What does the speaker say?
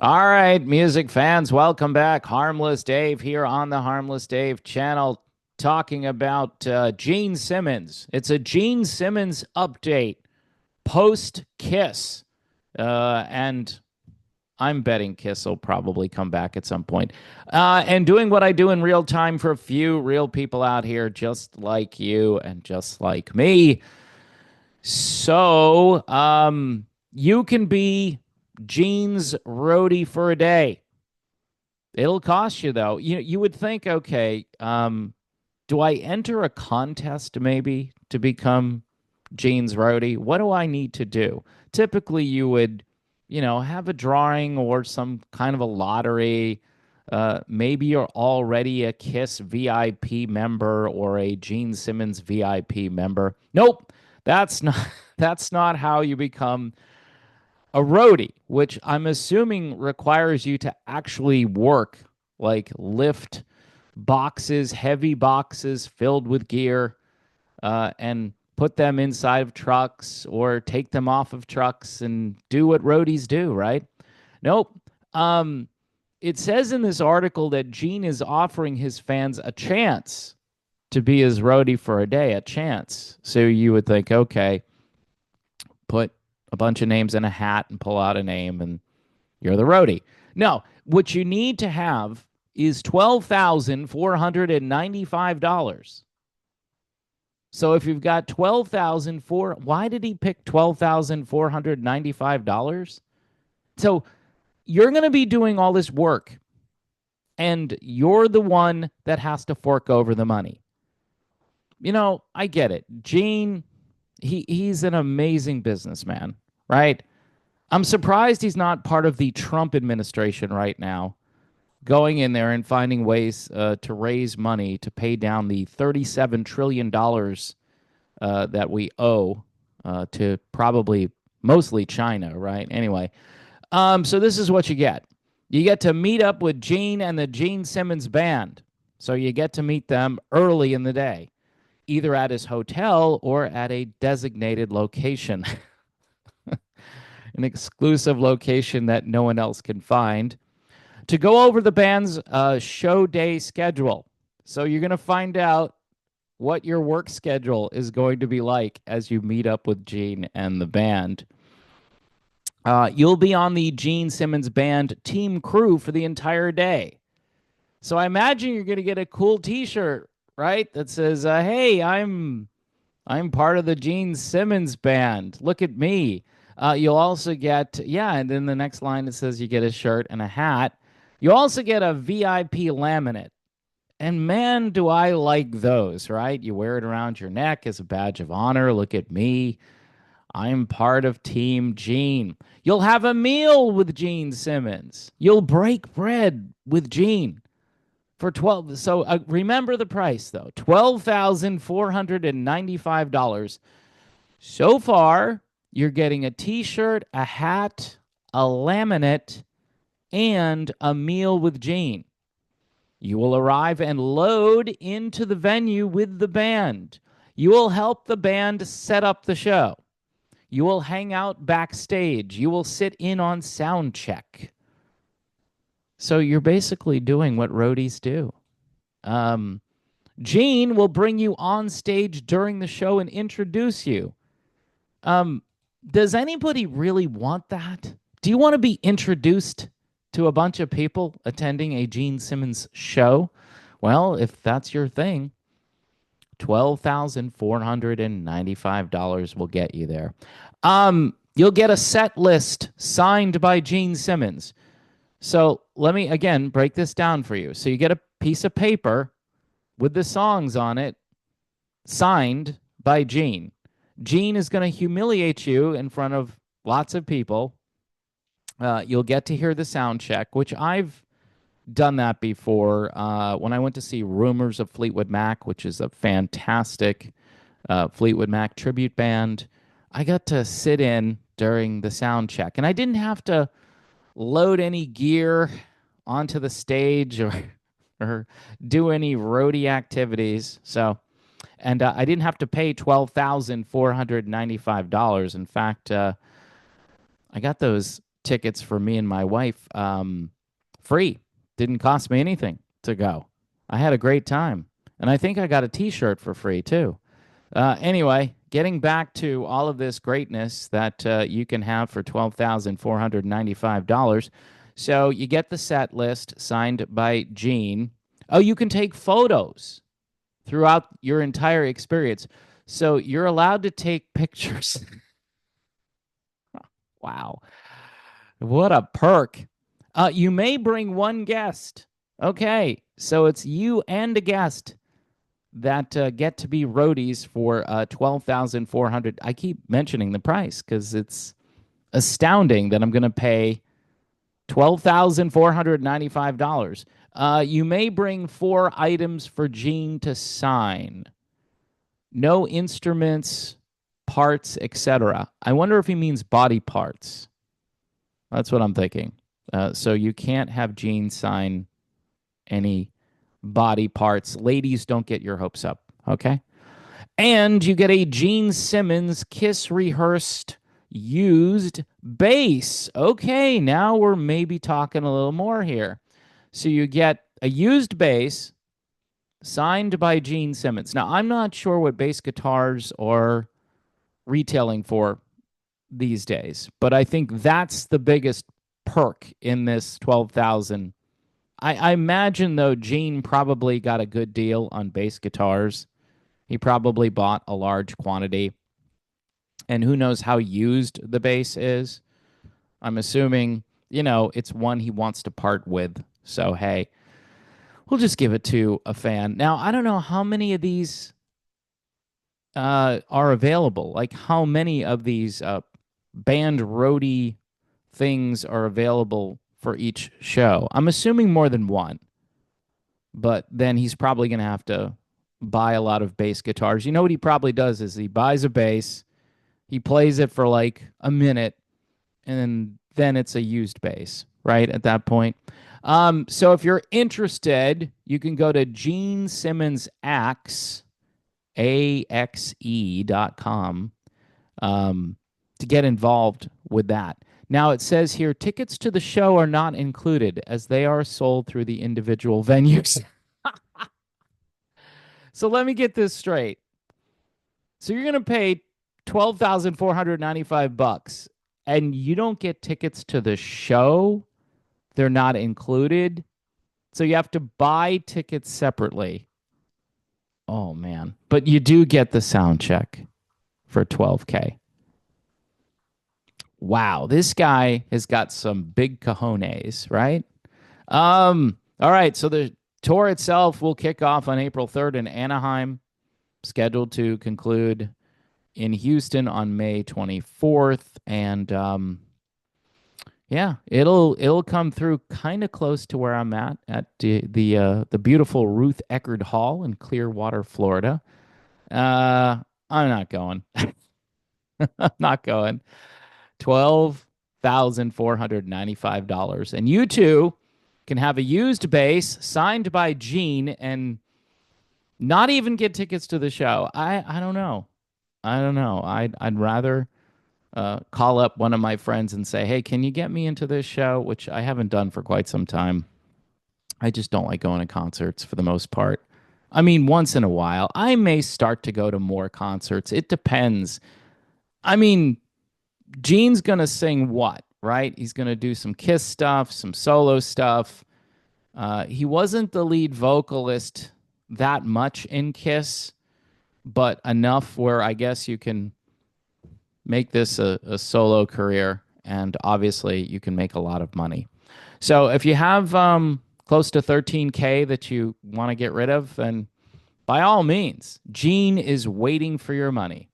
All right, music fans, welcome back. Harmless Dave here on the Harmless Dave channel talking about Gene Simmons. It's a Gene Simmons update post Kiss. And I'm betting Kiss will probably come back at some point. And doing what I do in real time for a few real people out here, just like you and just like me. You can be Gene's roadie for a day. It'll cost you though. You would think, okay, do I enter a contest maybe to become Gene's roadie? What do I need to do? Typically, you would, have a drawing or some kind of a lottery. Maybe you're already a Kiss VIP member or a Gene Simmons VIP member. Nope, that's not that's not how you become a roadie, which I'm assuming requires you to actually work, like lift boxes, heavy boxes filled with gear, and put them inside of trucks or take them off of trucks and do what roadies do, right? Nope. Um, it says in this article that Gene is offering his fans a chance to be his roadie for a day, a chance. So you would think, okay, put a bunch of names in a hat and pull out a name and you're the roadie. No, what you need to have is $12,495. So if you've got 12,004, why did he pick $12,495? So you're going to be doing all this work and you're the one that has to fork over the money. I get it. Gene, he's an amazing businessman, right? I'm surprised he's not part of the Trump administration right now, going in there and finding ways to raise money to pay down the $37 trillion that we owe to probably mostly China, right? Anyway, so this is what you get. You get to meet up with Gene and the Gene Simmons band. So you get to meet them early in the day, either at his hotel or at a designated location, an exclusive location that no one else can find, to go over the band's show day schedule. So you're going to find out what your work schedule is going to be like as you meet up with Gene and the band. You'll be on the Gene Simmons band team crew for the entire day. So I imagine you're going to get a cool T-shirt, right? That says, "Hey, I'm part of the Gene Simmons band. Look at me." You'll also get, yeah, and then the next line it says you get a shirt and a hat. You also get a VIP laminate. And man, do I like those, right? You wear it around your neck as a badge of honor. Look at me. I'm part of Team Gene. You'll have a meal with Gene Simmons. You'll break bread with Gene for 12. So remember the price though. $12,495. So far, you're getting a t-shirt, a hat, a laminate, and a meal with Gene. You will arrive and load into the venue with the band. You will help the band set up the show. You will hang out backstage. You will sit in on sound check. So you're basically doing what roadies do. Gene will bring you on stage during the show and introduce you. Does anybody really want that? Do you want to be introduced to a bunch of people attending a Gene Simmons show? Well, if that's your thing, $12,495 will get you there. You'll get a set list signed by Gene Simmons. So let me again break this down for you. So you get a piece of paper with the songs on it, signed by Gene. Gene is going to humiliate you in front of lots of people. You'll get to hear the sound check, which I've done that before when I went to see Rumors of Fleetwood Mac, which is a fantastic Fleetwood Mac tribute band. I got to sit in during the sound check, and I didn't have to load any gear onto the stage or do any roadie activities. So, and I didn't have to pay $12,495. In fact, I got those tickets for me and my wife, free. Didn't cost me anything to go. I had a great time. And I think I got a t-shirt for free too. Anyway, getting back to all of this greatness that you can have for $12,495. So you get the set list signed by Gene. Oh, you can take photos throughout your entire experience. So you're allowed to take pictures. Wow. What a perk. You may bring one guest. Okay. So it's you and a guest that get to be roadies for 12,400. I keep mentioning the price because it's astounding that I'm going to pay $12,495. You may bring 4 items for Gene to sign. No instruments, parts, etc. I wonder if he means body parts. That's what I'm thinking. So you can't have Gene sign any body parts. Ladies, don't get your hopes up. Okay. And you get a Gene Simmons Kiss rehearsed used bass. Okay, now we're maybe talking a little more here. So you get a used bass signed by Gene Simmons. Now, I'm not sure what bass guitars are retailing for these days, but I think that's the biggest perk in this 12,000. I imagine though Gene probably got a good deal on bass guitars. He probably bought a large quantity. And who knows how used the bass is. I'm assuming, it's one he wants to part with. So, hey, we'll just give it to a fan. Now, I don't know how many of these are available. Like, how many of these band roadie things are available for each show? I'm assuming more than one. But then he's probably going to have to buy a lot of bass guitars. You know what he probably does is he buys a bass, he plays it for like a minute, and then it's a used bass, right? At that point. So if you're interested, you can go to Gene Simmons AXE.com to get involved with that. Now it says here, tickets to the show are not included as they are sold through the individual venues. So let me get this straight. So you're going to pay $12,495 and you don't get tickets to the show. They're not included. So you have to buy tickets separately. Oh man. But you do get the sound check for $12K. Wow, this guy has got some big cojones, right? All right, so the tour itself will kick off on April 3rd in Anaheim, scheduled to conclude in Houston on May 24th, and yeah, it'll come through kind of close to where I'm at the beautiful Ruth Eckerd Hall in Clearwater, Florida. I'm not going. I'm not going. $12,495. And you too can have a used bass signed by Gene and not even get tickets to the show. I don't know. I don't know. I'd rather call up one of my friends and say, hey, can you get me into this show? Which I haven't done for quite some time. I just don't like going to concerts for the most part. I mean, once in a while, I may start to go to more concerts. It depends. I mean, Gene's going to sing what, right? He's going to do some Kiss stuff, some solo stuff. He wasn't the lead vocalist that much in Kiss, but enough where I guess you can make this a solo career, and obviously you can make a lot of money. So if you have close to $13K that you want to get rid of, then by all means, Gene is waiting for your money.